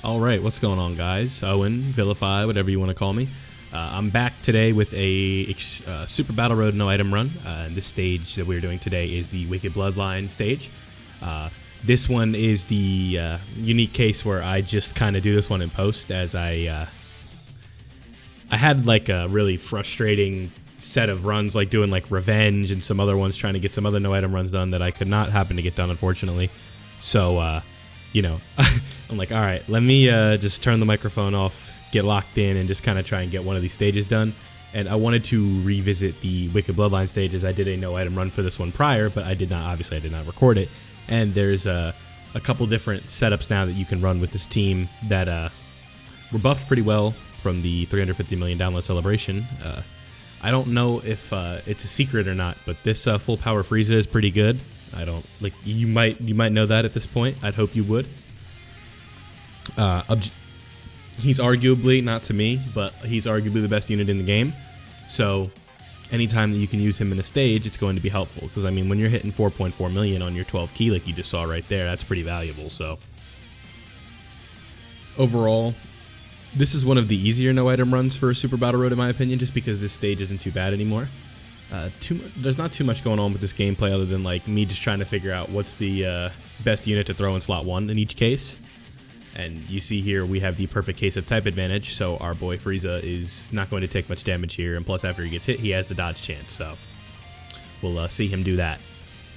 Alright, what's going on, guys? Owen, Villuhfy, whatever you want to call me. I'm back today with a Super Battle Road no item run. And this stage that we're doing today is the Wicked Bloodline stage. This one is the unique case where I just kind of do this one in post, as I had like a really frustrating set of runs, like doing like Revenge and some other ones, trying to get some other no item runs done that I could not happen to get done, unfortunately. So, you know, I'm like, all right, let me just turn the microphone off, get locked in, and just kind of try and get one of these stages done. And I wanted to revisit the Wicked Bloodline stages. I did a no item run for this one prior, but I did not record it. And there's a couple different setups now that you can run with this team that were buffed pretty well from the 350 million download celebration. I don't know if it's a secret or not, but this full power Frieza is pretty good. I don't like, you might know that at this point. I'd hope you would. He's arguably, not to me, but he's arguably the best unit in the game. So anytime that you can use him in a stage, it's going to be helpful. Because I mean, when you're hitting 4.4 million on your 12 key, like you just saw right there, that's pretty valuable. So overall, this is one of the easier no item runs for Super Battle Road, in my opinion, just because this stage isn't too bad anymore. There's not too much going on with this gameplay other than like me just trying to figure out what's the best unit to throw in slot 1 in each case. And you see here we have the perfect case of type advantage, so our boy Frieza is not going to take much damage here, and plus after he gets hit, he has the dodge chance, so we'll see him do that.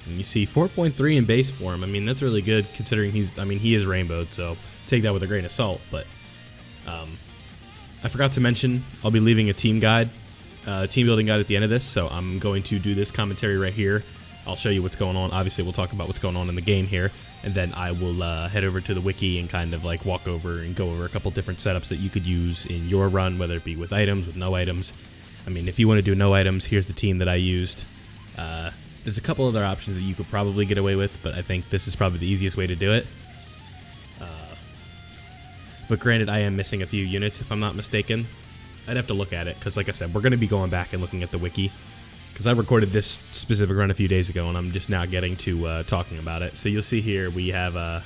And you see 4.3 in base form. I mean, that's really good considering he is rainbowed, so take that with a grain of salt. But I forgot to mention, I'll be leaving a team guide, team building guide at the end of this, so I'm going to do this commentary right here. I'll show you what's going on. Obviously, we'll talk about what's going on in the game here, and then I will head over to the wiki and kind of like walk over and go over a couple different setups that you could use in your run, whether it be with items, with no items. I mean, if you want to do no items, here's the team that I used. There's a couple other options that you could probably get away with, but I think this is probably the easiest way to do it. But granted, I am missing a few units, if I'm not mistaken. I'd have to look at it, because like I said, we're going to be going back and looking at the wiki. Because I recorded this specific run a few days ago, and I'm just now getting to talking about it. So you'll see here we have,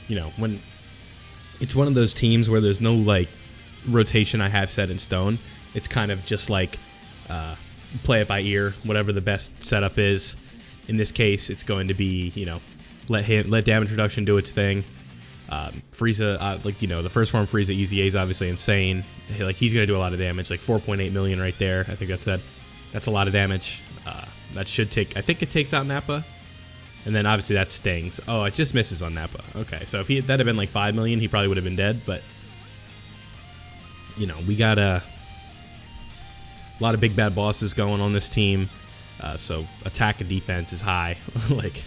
you know, when it's one of those teams where there's no like rotation I have set in stone. It's kind of just like play it by ear, whatever the best setup is. In this case, it's going to be, you know, let damage reduction do its thing. Frieza, like, you know, the first form Frieza EZA is obviously insane. Like, he's going to do a lot of damage, like 4.8 million right there. I think that's a lot of damage. That should take, I think it takes out Nappa. And then obviously that stings. Oh, it just misses on Nappa. Okay, so if that had been like 5 million, he probably would have been dead. But, you know, we got a lot of big bad bosses going on this team. So attack and defense is high. Like,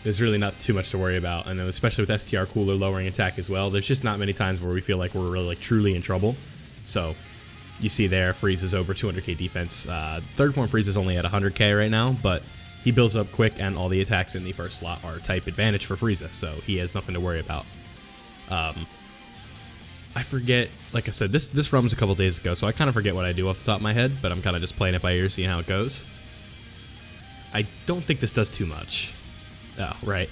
there's really not too much to worry about. And especially with STR Cooler lowering attack as well, there's just not many times where we feel like we're really like truly in trouble. So you see there, Frieza's over 200k defense. Third form Frieza's only at 100k right now, but he builds up quick, and all the attacks in the first slot are type advantage for Frieza, so he has nothing to worry about. I forget, like I said, this run was a couple days ago, so I kind of forget what I do off the top of my head, but I'm kind of just playing it by ear, seeing how it goes. I don't think this does too much. Oh, right.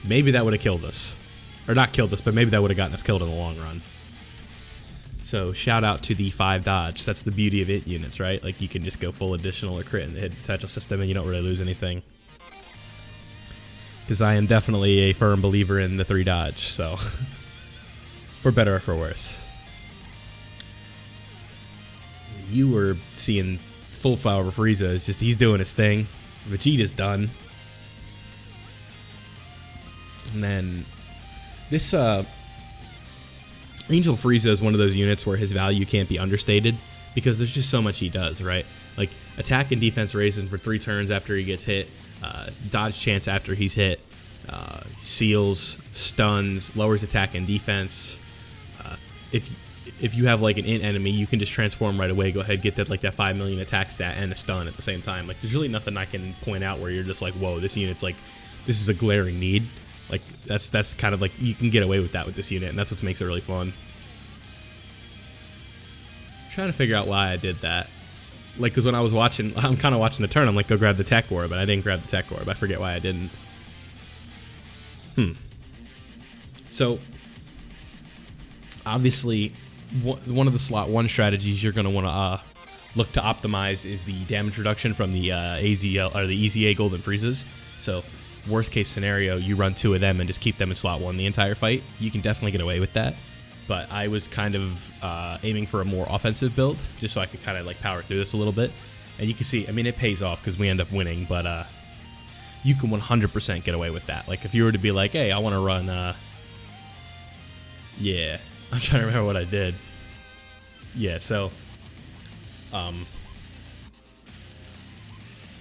Maybe that would have killed us. Or not killed us, but maybe that would have gotten us killed in the long run. So shout out to the 5 dodge. That's the beauty of it units, right? Like, you can just go full additional or crit in the hit potential system and you don't really lose anything. Because I am definitely a firm believer in the 3 dodge, so for better or for worse. You were seeing full power Frieza. It's just he's doing his thing. Vegeta's done. And then this Angel Frieza is one of those units where his value can't be understated because there's just so much he does, right? Like, attack and defense raises for 3 turns after he gets hit, dodge chance after he's hit, seals, stuns, lowers attack and defense. If you have like an int enemy, you can just transform right away, go ahead, get that 5 million attack stat and a stun at the same time. Like, there's really nothing I can point out where you're just like, whoa, this unit's like, this is a glaring need. Like, that's kind of like, you can get away with that with this unit, and that's what makes it really fun. I'm trying to figure out why I did that. Like, because when I was watching, I'm kind of watching the turn, I'm like, go grab the tech orb, but I didn't grab the tech orb. I forget why I didn't. So obviously, one of the slot 1 strategies you're going to want to look to optimize is the damage reduction from the AZL or the EZA Golden Freezes. So worst case scenario, you run 2 of them and just keep them in slot 1 the entire fight. You can definitely get away with that. But I was kind of aiming for a more offensive build, just so I could kind of like power through this a little bit. And you can see, I mean, it pays off because we end up winning, but you can 100% get away with that. Like if you were to be like, hey, I want to run, yeah, I'm trying to remember what I did. Yeah, so,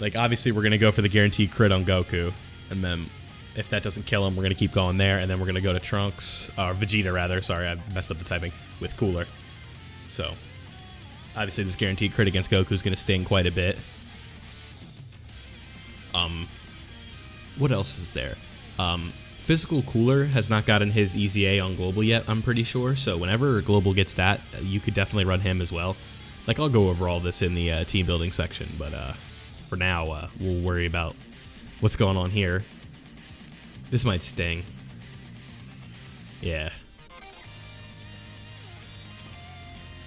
like obviously we're going to go for the guaranteed crit on Goku, and then if that doesn't kill him, we're going to keep going there, and then we're going to go to Trunks, or Vegeta rather, sorry, I messed up the typing, with Cooler. So, obviously this guaranteed crit against Goku is going to sting quite a bit. What else is there? Physical Cooler has not gotten his EZA on Global yet, I'm pretty sure, so whenever Global gets that, you could definitely run him as well. Like, I'll go over all this in the team building section, but for now, we'll worry about what's going on here. This might sting. Yeah.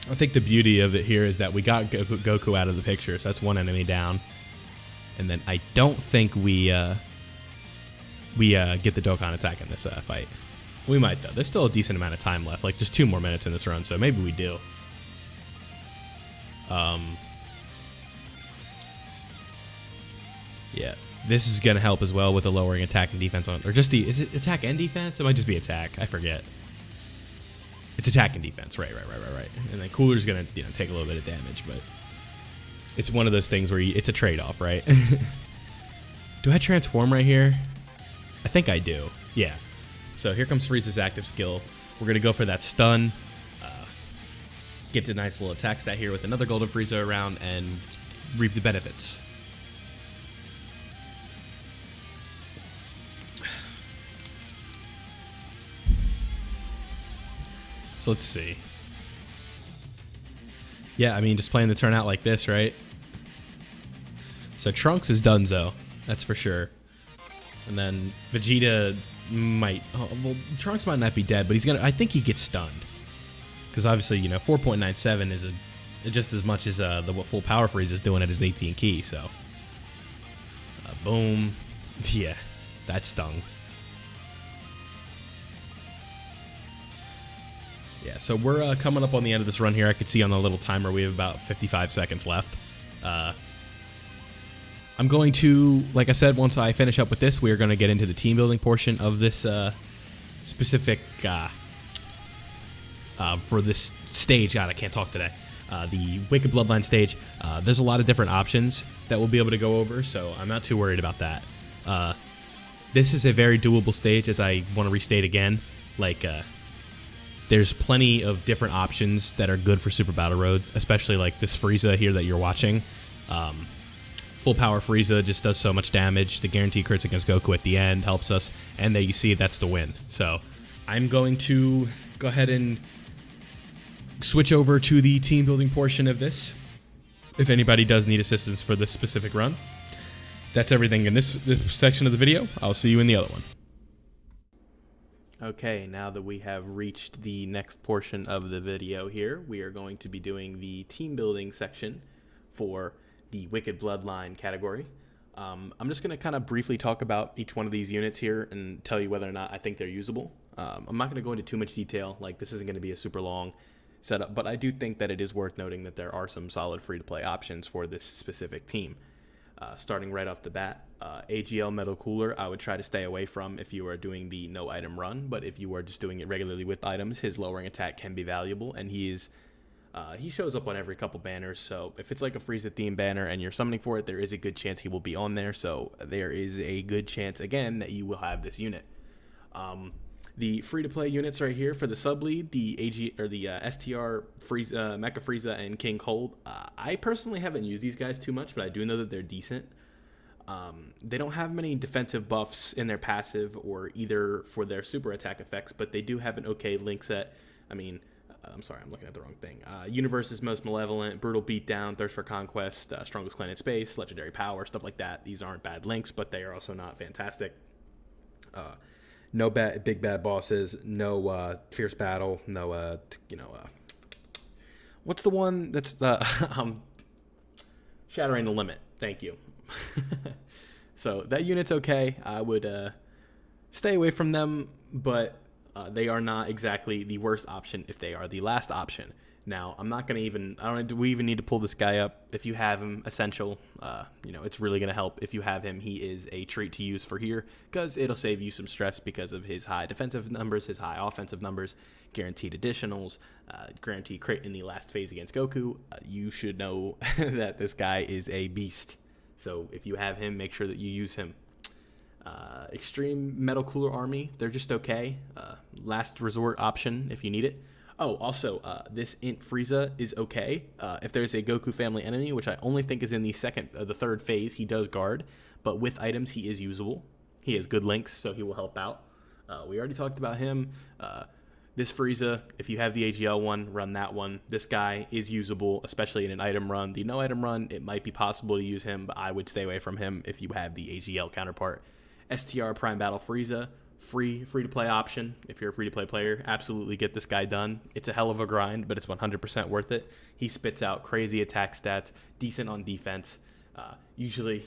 I think the beauty of it here is that we got Goku out of the picture, so that's one enemy down. And then I don't think we get the Dokkan attack in this fight. We might, though. There's still a decent amount of time left. Like, just 2 more minutes in this run, so maybe we do. Yeah. This is going to help as well with the lowering attack and defense on, or just the, is it attack and defense? It might just be attack. I forget. It's attack and defense. Right. And then Cooler's going to, take a little bit of damage, but it's one of those things where it's a trade-off, right? Do I transform right here? I think I do. Yeah. So here comes Frieza's active skill. We're going to go for that stun. Get a nice little attack stat here with another Golden Frieza around and reap the benefits. So let's see. Yeah, I mean, just playing the turn out like this, right? So Trunks is donezo, that's for sure. And then Vegeta might, well, Trunks might not be dead, but I think he gets stunned. Because obviously, 4.97 is just as much as what full power Frieza is doing at his 18 key, so. Boom. Yeah, that stung. Yeah, so we're coming up on the end of this run here. I could see on the little timer we have about 55 seconds left. I'm going to, like I said, once I finish up with this, we are going to get into the team building portion of this specific, for this stage. God, I can't talk today. The Wicked Bloodline stage. There's a lot of different options that we'll be able to go over, so I'm not too worried about that. This is a very doable stage, as I want to restate again. Like, there's plenty of different options that are good for Super Battle Road, especially like this Frieza here that you're watching. Full power Frieza just does so much damage. The guaranteed crits against Goku at the end helps us, and there you see that's the win. So I'm going to go ahead and switch over to the team building portion of this. If anybody does need assistance for this specific run, that's everything in this section of the video. I'll see you in the other one. Okay, now that we have reached the next portion of the video here, we are going to be doing the team building section for the Wicked Bloodline category. I'm just going to kind of briefly talk about each one of these units here and tell you whether or not I think they're usable. I'm not going to go into too much detail, like this isn't going to be a super long setup, but I do think that it is worth noting that there are some solid free-to-play options for this specific team. Starting right off the bat, AGL Metal Cooler I would try to stay away from if you are doing the no item run, but if you are just doing it regularly with items, his lowering attack can be valuable, and he shows up on every couple banners, so if it's like a Frieza theme banner and you're summoning for it, there is a good chance he will be on there, so there is a good chance, again, that you will have this unit. The free-to-play units right here for the sub-lead, the STR Frieza, Mecha Frieza, and King Cold. I personally haven't used these guys too much, but I do know that they're decent. They don't have many defensive buffs in their passive or either for their super attack effects, but they do have an okay link set. I mean, I'm sorry, I'm looking at the wrong thing. Universe's Most Malevolent, Brutal Beatdown, Thirst for Conquest, Strongest Clan in Space, Legendary Power, stuff like that. These aren't bad links, but they are also not fantastic. no big bad bosses, no fierce battle, no what's the one that's the shattering the limit. Thank you. So that unit's okay. I would stay away from them, but they are not exactly the worst option if they are the last option. Now, I'm not going to even, do we even need to pull this guy up? If you have him, essential, it's really going to help. If you have him, he is a treat to use for here, because it'll save you some stress because of his high defensive numbers, his high offensive numbers, guaranteed additionals, guaranteed crit in the last phase against Goku. You should know that this guy is a beast. So if you have him, make sure that you use him. Extreme Metal Cooler Army, they're just okay. Last resort option if you need it. Oh, also, this Int Frieza is okay. If there's a Goku family enemy, which I only think is in the third phase, he does guard, but with items, he is usable. He has good links, so he will help out. We already talked about him. This Frieza, if you have the AGL one, run that one. This guy is usable, especially in an item run. The no item run, it might be possible to use him, but I would stay away from him if you have the AGL counterpart. STR Prime Battle Frieza. Free to play option. If you're a free to play player, absolutely get this guy done. It's a hell of a grind, but it's 100% worth it. He spits out crazy attack stats, decent on defense. Usually,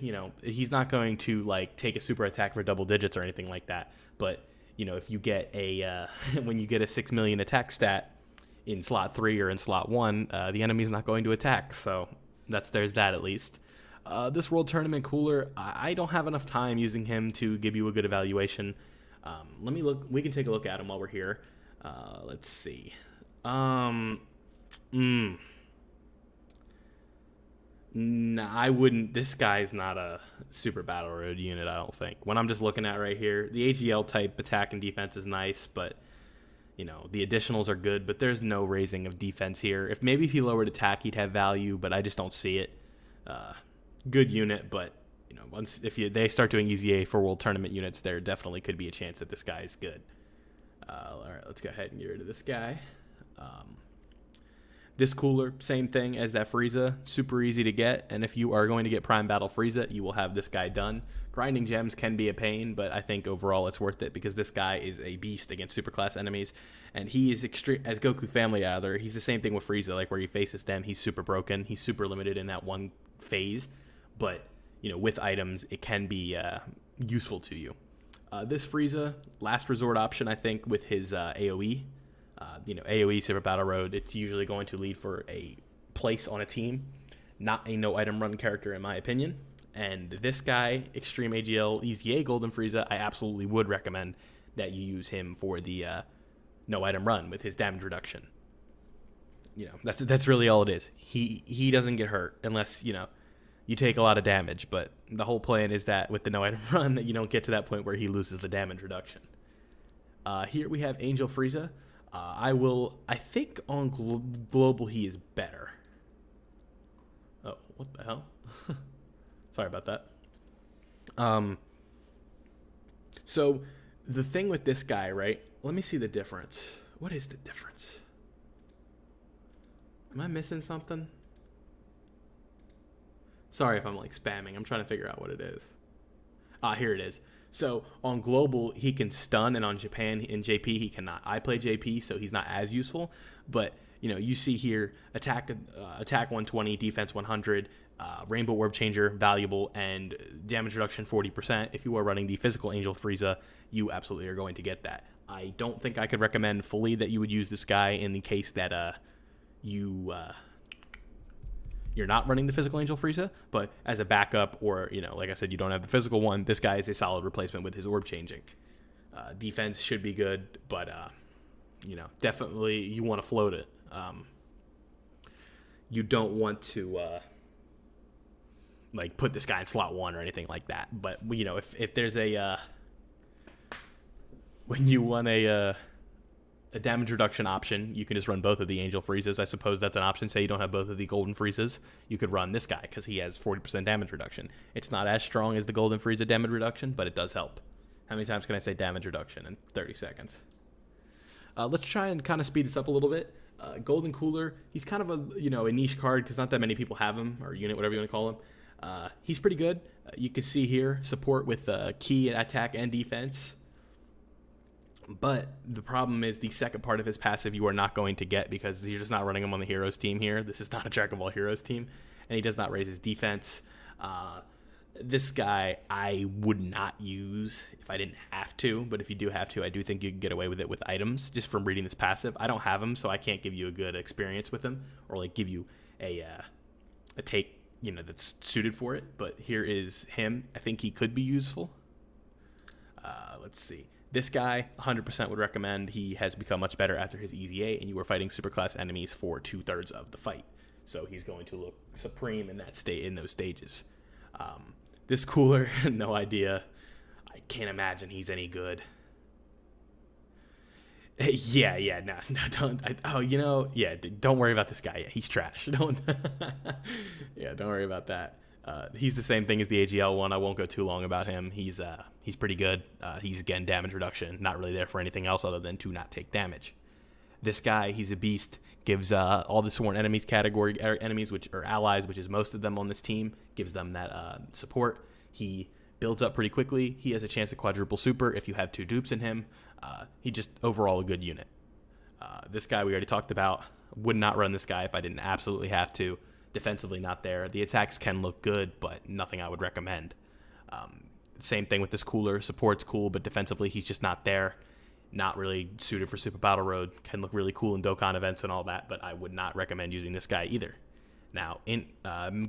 he's not going to like take a super attack for double digits or anything like that. But if you get a when you get a 6 million attack stat in slot 3 or in slot 1, the enemy's not going to attack. So there's that at least. This World Tournament Cooler, I don't have enough time using him to give you a good evaluation. Let me look. We can take a look at him while we're here. Let's see. Nah, I wouldn't. This guy's not a super battle road unit, I don't think. When I'm just looking at right here, the AGL type attack and defense is nice, but the additionals are good. But there's no raising of defense here. If he lowered attack, he'd have value, but I just don't see it. Good unit, but. If they start doing EZA for World Tournament units, there definitely could be a chance that this guy is good. All right, let's go ahead and get rid of this guy. This cooler, same thing as that Frieza, super easy to get. And if you are going to get Prime Battle Frieza, you will have this guy done. Grinding gems can be a pain, but I think overall it's worth it because this guy is a beast against superclass enemies. And he is extreme as Goku family either. He's the same thing with Frieza, like where he faces them, he's super broken. He's super limited in that one phase, but with items, it can be useful to you. This Frieza, last resort option, I think, with his AoE. AoE Super Battle Road, it's usually going to lead for a place on a team, not a no item run character, in my opinion. And this guy, Extreme AGL EZA Golden Frieza, I absolutely would recommend that you use him for the no item run with his damage reduction. That's really all it is. He doesn't get hurt unless you take a lot of damage, but the whole plan is that with the no item run that you don't get to that point where he loses the damage reduction. Here we have Angel Frieza. I think on global he is better. Oh, what the hell? Sorry about that. So the thing with this guy, right? Let me see the difference. What is the difference? Am I missing something? Sorry if I'm like spamming. I'm trying to figure out what it is. Here it is. So on global, he can stun, and on Japan and JP, he cannot. I play JP, so he's not as useful. But you see here, attack 120, defense 100, Rainbow Orb Changer valuable, and damage reduction 40%. If you are running the physical Angel Frieza, you absolutely are going to get that. I don't think I could recommend fully that you would use this guy in the case that you're not running the physical Angel Frieza, but as a backup, or like I said, you don't have the physical one, this guy is a solid replacement with his orb changing. Defense should be good, but definitely you want to float it. You don't want to like put this guy in slot 1 or anything like that. But if there's when you want a damage reduction option, you can just run both of the Angel Friezas. I suppose that's an option. Say you don't have both of the Golden Friezas, you could run this guy because he has 40% damage reduction. It's not as strong as the Golden Frieza damage reduction, but it does help. How many times can I say damage reduction in 30 seconds? Let's try and kind of speed this up a little bit. Golden Cooler, he's kind of a niche card because not that many people have him, or unit, whatever you want to call him. He's pretty good. You can see here, support with key attack and defense. But the problem is the second part of his passive you are not going to get because you're just not running him on the heroes team here. This is not a track of all heroes team, and he does not raise his defense. This guy I would not use if I didn't have to, but if you do have to, I do think you can get away with it with items just from reading this passive. I don't have him, so I can't give you a good experience with him or like give you a take, you know, that's suited for it. But here is him. I think he could be useful. Let's see. This guy, 100% would recommend. He has become much better after his EZA, and you were fighting superclass enemies for 2/3 of the fight. So he's going to look supreme in that state, in those stages. This cooler, no idea. I can't imagine he's any good. Yeah, no, don't. Don't worry about this guy. Yeah, he's trash. Don't worry about that. He's the same thing as the AGL one. I won't go too long about him. He's pretty good. He's, again, damage reduction. Not really there for anything else other than to not take damage. This guy, he's a beast. Gives all the sworn enemies category enemies, which are allies, which is most of them on this team, gives them that support. He builds up pretty quickly. He has a chance to quadruple super if you have 2 dupes in him. He just overall a good unit. This guy we already talked about. Would not run this guy if I didn't absolutely have to. Defensively not there. The attacks can look good, but nothing I would recommend. Same thing with this cooler. Support's cool, but defensively he's just not there. Not really suited for Super Battle Road. Can look really cool in Dokkan events and all that, but I would not recommend using this guy either. Now, in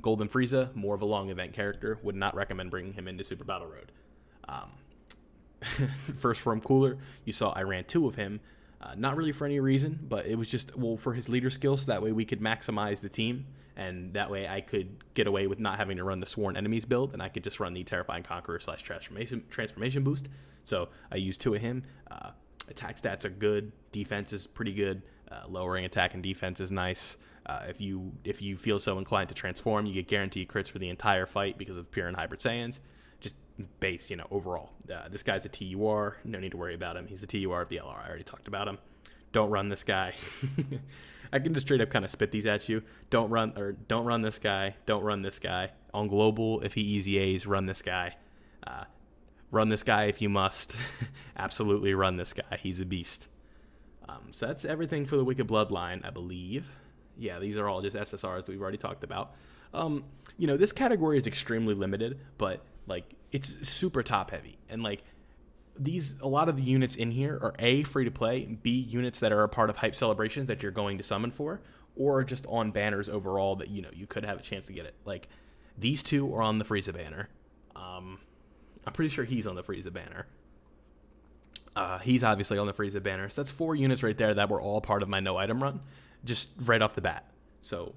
Golden Frieza, more of a long event character. Would not recommend bringing him into Super Battle Road. First from cooler, you saw I ran 2 of him. Not really for any reason, but it was just, for his leader skills, so that way we could maximize the team, and that way I could get away with not having to run the Sworn Enemies build, and I could just run the Terrifying Conqueror / transformation boost. So I used 2 of him. Attack stats are good. Defense is pretty good. Lowering attack and defense is nice. If you feel so inclined to transform, you get guaranteed crits for the entire fight because of Pure and Hybrid Saiyans. Just base, overall. This guy's a TUR. No need to worry about him. He's a TUR of the LR. I already talked about him. Don't run this guy. I can just straight up kind of spit these at you. Don't run this guy. Don't run this guy. On global, if he EZAs, run this guy. Run this guy if you must. Absolutely run this guy. He's a beast. So that's everything for the Wicked Bloodline, I believe. Yeah, these are all just SSRs that we've already talked about. This category is extremely limited, but it's super top heavy. And a lot of the units in here are A, free to play, B, units that are a part of hype celebrations that you're going to summon for, or just on banners overall that you could have a chance to get it. These 2 are on the Frieza banner. I'm pretty sure he's on the Frieza banner. He's obviously on the Frieza banner. So that's 4 units right there that were all part of my no item run, just right off the bat. So,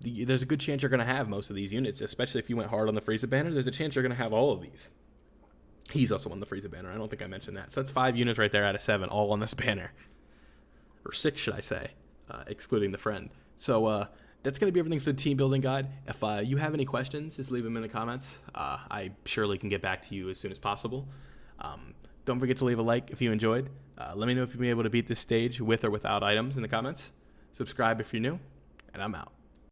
there's a good chance you're going to have most of these units, especially if you went hard on the Frieza banner. There's a chance you're going to have all of these. He's also on the Frieza banner. I don't think I mentioned that. So that's 5 units right there out of 7, all on this banner. Or 6, should I say, excluding the friend. So, that's going to be everything for the team building guide. If you have any questions, just leave them in the comments. I surely can get back to you as soon as possible. Don't forget to leave a like if you enjoyed. Let me know if you've been able to beat this stage with or without items in the comments. Subscribe if you're new, and I'm out.